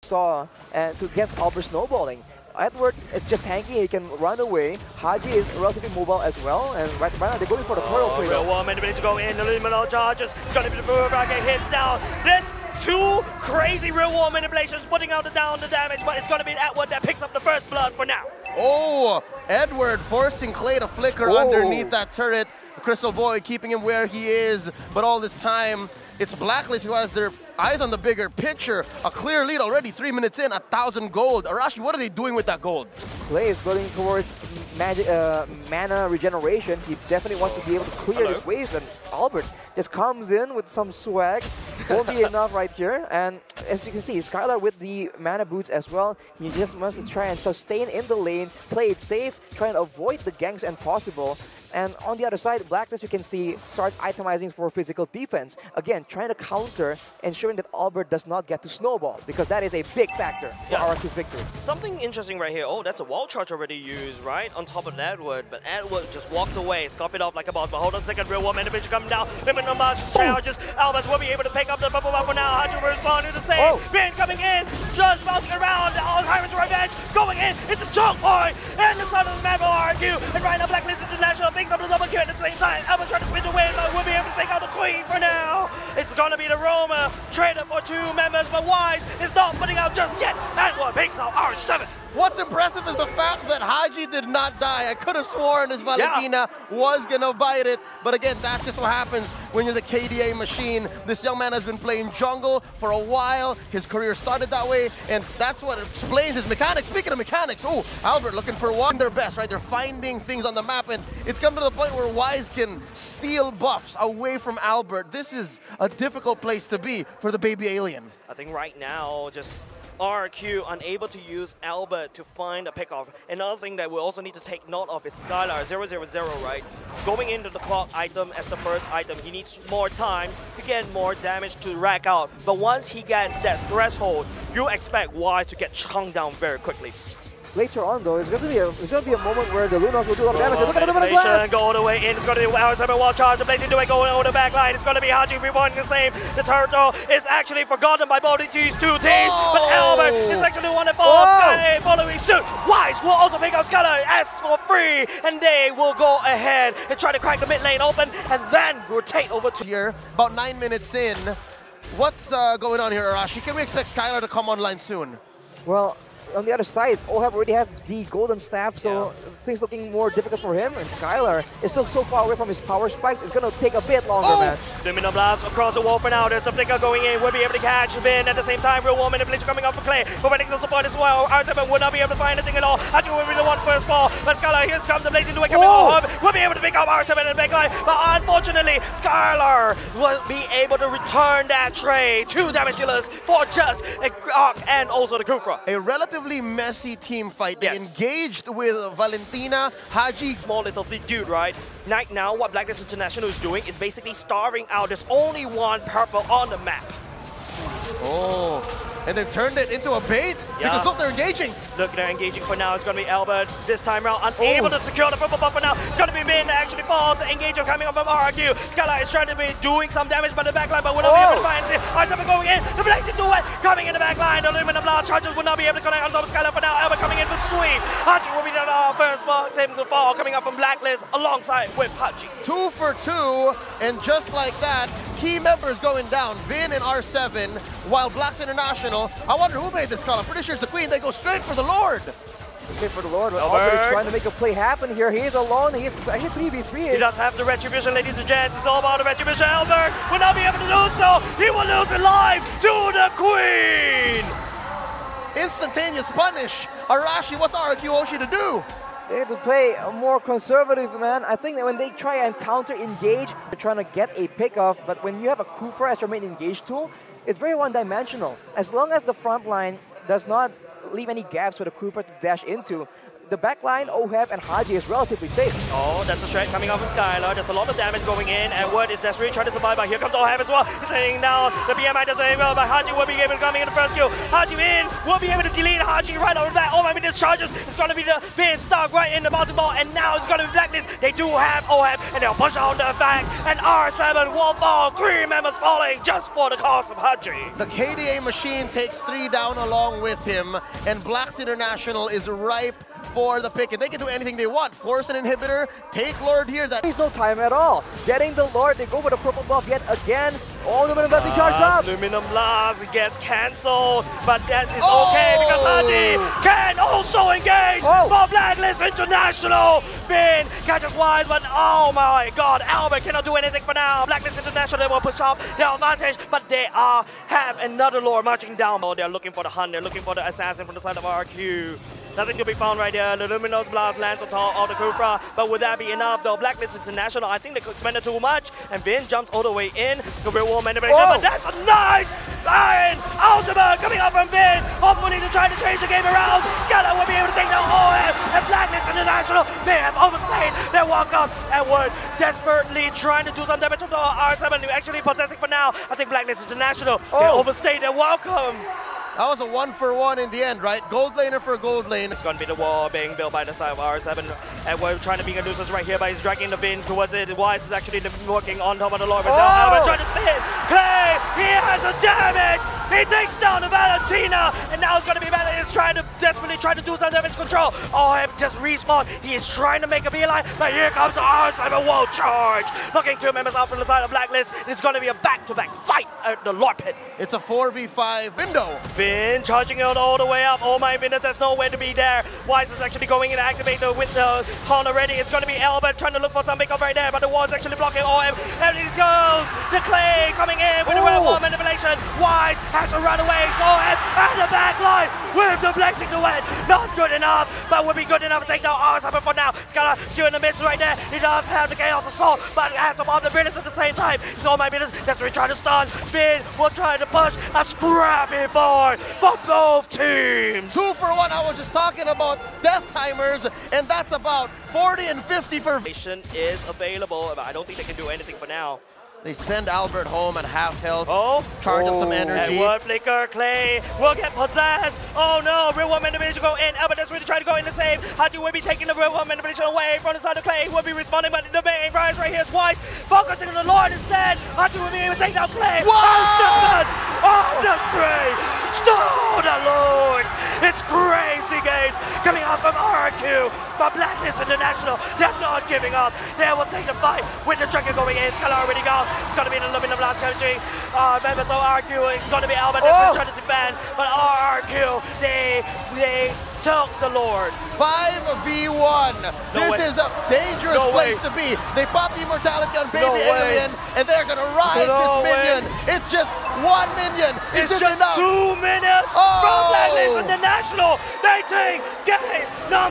saw and to get Albert snowballing. Edward is just tanky, he can run away. Haji is relatively mobile as well, and right now they're going for the turtle play. Real War managed to go in, the luminal charges. It's going to be the move, get hits now. This two crazy Real War manipulations putting out down the damage, but it's going to be Edward that picks up the first blood for now. Oh, Edward forcing Clay to flicker underneath that turret. Crystal Void keeping him where he is, but all this time, it's Blacklist who has their eyes on the bigger picture. A clear lead already, 3 minutes in, 1,000 gold. Arashi, what are they doing with that gold? Clay is building towards mana regeneration. He definitely wants to be able to clear his waves, and Albert just comes in with some swag. Won't be enough right here. And as you can see, Skylar with the mana boots as well. He just wants to try and sustain in the lane, play it safe, try and avoid the ganks when possible. And on the other side, Blacklist, you can see, starts itemizing for physical defense. Again, trying to counter, ensuring that Albert does not get to snowball, because that is a big factor for RQ's victory. Something interesting right here. Oh, that's a wall charge already used, right? On top of Edward, but Edward just walks away, scoff it off like a boss. But hold on a second, Real War manipulation coming down. Minimum charges. Albert will be able to pick up the bubble for now. 100 will respond to the same. Finn coming in, just bouncing around. Alzheimer's revenge going in. It's a choke point, and the son of the map will argue. And right now, Blacklist International picks up the double kill at the same time. Albert trying to spin the win, but we'll be able to take out the Queen for now. It's gonna be the Roma traded for 2 members, but Wise is not putting out just yet. Edward picks out R7. What's impressive is the fact that Haji did not die. I could have sworn his Valentina was gonna bite it, but again, that's just what happens when you're the KDA machine. This young man has been playing jungle for a while. His career started that way, and that's what explains his mechanics. Speaking of mechanics, oh, Albert looking for one their best, right? They're finding things on the map, and it's come to the point where Wise can steal buffs away from Albert. This is a difficult place to be for the baby alien. I think right now, just RQ unable to use Albert to find a pickoff. Another thing that we also need to take note of is Skylar 000, right? Going into the clock item as the first item, he needs more time to get more damage to rack out. But once he gets that threshold, you expect Wise to get chunked down very quickly. Later on, though, it's going to be a moment where the Lunos will do a lot of damage. Look at the glass! Go all the way in. It's going to be R7 wall charge. The Blazing Duet going over the back line. It's going to be Haji reborn the same. The turtle is actually forgotten by both these two teams. But Albert is actually the one that falls. Skylar following suit. Wise will also pick up Skylar as for free. And they will go ahead and try to crack the mid lane open and then rotate over to here. About 9 minutes in. What's going on here, Arashi? Can we expect Skylar to come online soon? Well, on the other side, Ohab already has the golden staff, so things looking more difficult for him. And Skylar is still so far away from his power spikes. It's going to take a bit longer, man. Luminal Blast across the wall for now. There's the flicker going in. We'll be able to catch Vin at the same time. Real War manipulation coming up for Clay. Providing some support as well. R7 would not be able to find anything at all. Actually, will be the one first fall. But Skylar, here comes the Blazing Duet coming over. We'll be able to pick up R7 in the back line. But unfortunately, Skylar will be able to return that tray. 2 damage dealers for just a Arc and also the Kufra. A relatively messy team fight. They engaged with Valentina, Haji. Small little dude, right? Right now, what Blacklist International is doing is basically starving out. There's only one purple on the map. Oh, and they've turned it into a bait? Because look, they're engaging. Look, they're engaging for now. It's going to be Albert this time around, unable to secure the purple buff for now. It's going to be Min that actually falls. Engager coming up from RQ. Skylar is trying to be doing some damage by the backline, but will not be able to find it. R7 going in. The Blazing Duet coming in the backline. The Luminum Blast charges will not be able to connect on top of Skylar for now. Albert coming in with sweep. Haji will be the first fall coming up from Blacklist alongside with Haji. 2 for 2, and just like that, key members going down. Vin and R7, while Blacks International, I wonder who made this call. I'm pretty sure it's the Queen. They go straight for the Lord. Straight for the Lord. Albert is trying to make a play happen here. He is alone. He's actually 3v3. He does have the retribution, ladies and gents. It's all about the retribution. Albert will not be able to do so. He will lose it live to the Queen. Instantaneous punish. Arashi, what's RQ Hoshi to do? They need to play a more conservative, man. I think that when they try and counter-engage, they're trying to get a pick-off, but when you have a Kufra as your main engage tool, it's very one-dimensional. As long as the front line does not leave any gaps for the Kufra to dash into, the backline, OHEB and Haji is relatively safe. Oh, that's a shred coming off from Skylar. There's a lot of damage going in. Edward is desperately trying to survive, but here comes OHEB as well. He's hitting down. The BMI doesn't hit well, but Haji will be able to come in the first kill. Haji in, will be able to delete Haji right over that. Oh my goodness, charges. It's going to be the being stuck right in the bouncing ball, and now it's going to be Blacklist. They do have OHEB, and they'll push on the back, and R7 will fall. 3 members falling just for the cost of Haji. The KDA machine takes 3 down along with him, and Blacks International is ripe for the pick. And they can do anything they want. Force an inhibitor, take Lord here. That There's no time at all. Getting the Lord, they go for the purple buff yet again. All Luminum Blast charged up. Luminum Blast gets cancelled, but that is okay because Haji can also engage for Blacklist International. Bin catches wide, but oh my god, Albert cannot do anything for now. Blacklist International will push off their advantage, but they have another Lord marching down. Oh, they're looking for the Hun, they're looking for the assassin from the side of RQ. Nothing to be found right there. The Luminous Blast lands on top of the Kufra, but would that be enough though? Blacklist International, I think they could spend it too much, and Vin jumps all the way in. The real war manipulation, but that's a nice iron ultimate coming up from Vin. Hopefully to try to change the game around. Skylar will be able to take down OHEB, and Blacklist International may have overstayed their welcome. Edward desperately trying to do some damage to the R7, who actually possessing for now. I think Blacklist International, they overstayed their welcome. That was a 1-for-1 in the end, right? Gold laner for gold lane. It's going to be the wall being built by the side of R7. And we're trying to be a nuisance right here, but he's dragging the Bin towards it. Wise is actually working on top of the Lord. But now Albert trying to spin. Clay, he has a damage. He takes down the Valentina. And now it's going to be Valentina desperately trying to do some damage control. OHEB just respawn. He is trying to make a beeline, but here comes the R7 wall charge. Looking 2 members out from the side of Blacklist. It's going to be a back-to-back fight at the Lord Pit. It's a 4v5 window. Bin charging out all the way up. Oh my goodness, there's nowhere to be there. Wise is actually going in to activate the window con already. It's going to be Albert trying to look for some makeup right there, but the wall is actually blocking OHEB. And it goes the Clay coming in with the real wall manipulation. Wise has to run away. OHEB and the back line with the blessing to win. Not good enough, but will be good enough to take down R7 for now. Skylar still in the midst right there. He does have the Chaos Assault, but has to bomb the Brilliance at the same time. So oh my goodness, that's what he's trying to stun. Finn will try to push a scrappy forward for both teams. 2-for-1. I was just talking about death timers, and that's about 40 and 50 for... Is available, but I don't think they can do anything for now. They send Albert home at half health. Charge up some energy. Edward Flicker, Clay will get possessed. Oh no, real one manipulation go in. Albert is really trying to go in the save. Haji will be taking the real one manipulation away from the side of Clay. Will be responding, but the main rise right here is Wise. Focusing on the Lord instead. Haji will be able to take down Clay. That's great. Oh, the Lord. It's crazy games coming out from RQ. But Blacklist International, they're not giving up. They will take the fight with the trigger going in. Skylar already gone. It's going to be the Luminum Blast coaching. Members of RQ, it's going to be Albert that's trying to defend. But RQ, they took the Lord. 5v1. This is a dangerous place to be. They pop the immortality on Baby Alien, and they're going to ride this minion. It's just 1 minion. Is this just enough? 2 minutes from Blacklist International. They take game number